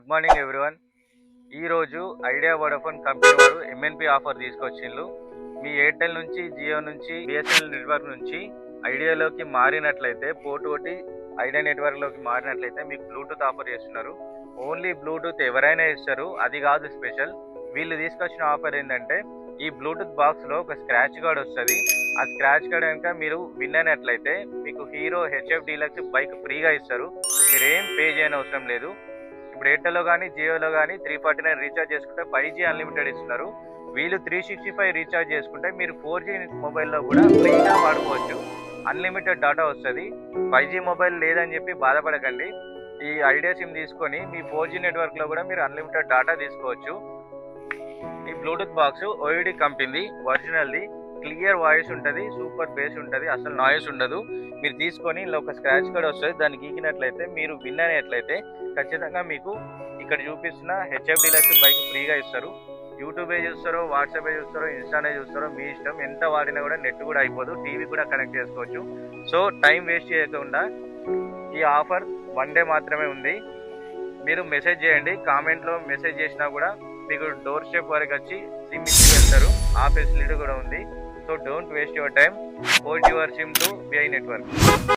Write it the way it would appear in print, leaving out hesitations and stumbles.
Good morning everyone. ఈరోజు idea Vodafone company వారు MNP offer తీసుకొచ్చిండ్రు. మీ ఎయిర్టెల్ నుంచి, జియో నుంచి, బిఎస్ఎన్ఎల్ నెట్వర్క్ నుంచి ఐడియాలోకి మారినట్లయితే, పోర్ట్ ఒకటి ఐడియా నెట్వర్క్లోకి మారినట్లయితే మీకు బ్లూటూత్ ఆఫర్ చేస్తున్నారు. ఓన్లీ బ్లూటూత్ ఎవరైనా ఇస్తారు, అది కాదు స్పెషల్. వీళ్ళు తీసుకొచ్చిన ఆఫర్ ఏంటంటే, ఈ బ్లూటూత్ బాక్స్లో ఒక స్క్రాచ్ కార్డ్ వస్తుంది. ఆ స్క్రాచ్ కార్డ్ కనుక మీరు విన్ అయినట్లయితే మీకు హీరో హెచ్ఎఫ్ డీలక్స్ బైక్ ఫ్రీగా ఇస్తారు. మీరు ఏం పే చేయని అవసరం లేదు. ఇప్పుడు ఎయిర్టెల్లో కానీ, జియోలో కానీ 349 రీఛార్జ్ చేసుకుంటే 5G అన్లిమిటెడ్ ఇస్తున్నారు. వీళ్ళు 365 రీఛార్జ్ చేసుకుంటే మీరు 4G మొబైల్లో కూడా ఫ్రీగా వాడుకోవచ్చు. అన్లిమిటెడ్ డాటా వస్తుంది. 5G మొబైల్ లేదని చెప్పి బాధపడకండి. ఈ ఐడియా సిమ్ తీసుకొని మీ 4G నెట్వర్క్లో కూడా మీరు అన్లిమిటెడ్ డాటా తీసుకోవచ్చు. ఈ బ్లూటూత్ బాక్స్ ఓయిడి కంపెనీ ఒరిజినల్ది. క్లియర్ వాయిస్ ఉంటుంది, సూపర్ బేస్ ఉంటుంది, అసలు నాయిస్ ఉండదు. మీరు తీసుకొని ఇలా ఒక స్క్రాచ్ కార్డ్ వస్తుంది, దాన్ని గీకినట్లయితే మీరు విన్ అయినట్లయితే ఖచ్చితంగా మీకు ఇక్కడ చూపిస్తున్న హెచ్ఎఫ్ డీలక్స్ బైక్ ఫ్రీగా ఇస్తారు. యూట్యూబే చూస్తారో, వాట్సాపే చూస్తారో, ఇన్స్టానే చూస్తారో మీ ఇష్టం. ఎంత వాడినా కూడా నెట్ కూడా అయిపోదు, టీవీ కూడా కనెక్ట్ చేసుకోవచ్చు. సో టైం వేస్ట్ చేయకుండా ఈ ఆఫర్ 1 డే మాత్రమే ఉంది. మీరు మెసేజ్ చేయండి, కామెంట్లో మెసేజ్ చేసినా కూడా మీకు డోర్ స్టెప్ వరకు వచ్చి సిమ్ ఇచ్చి వెళ్తారు. ఆ ఫెసిలిటీ కూడా ఉంది. So don't waste your time. Port your sim to Vi network.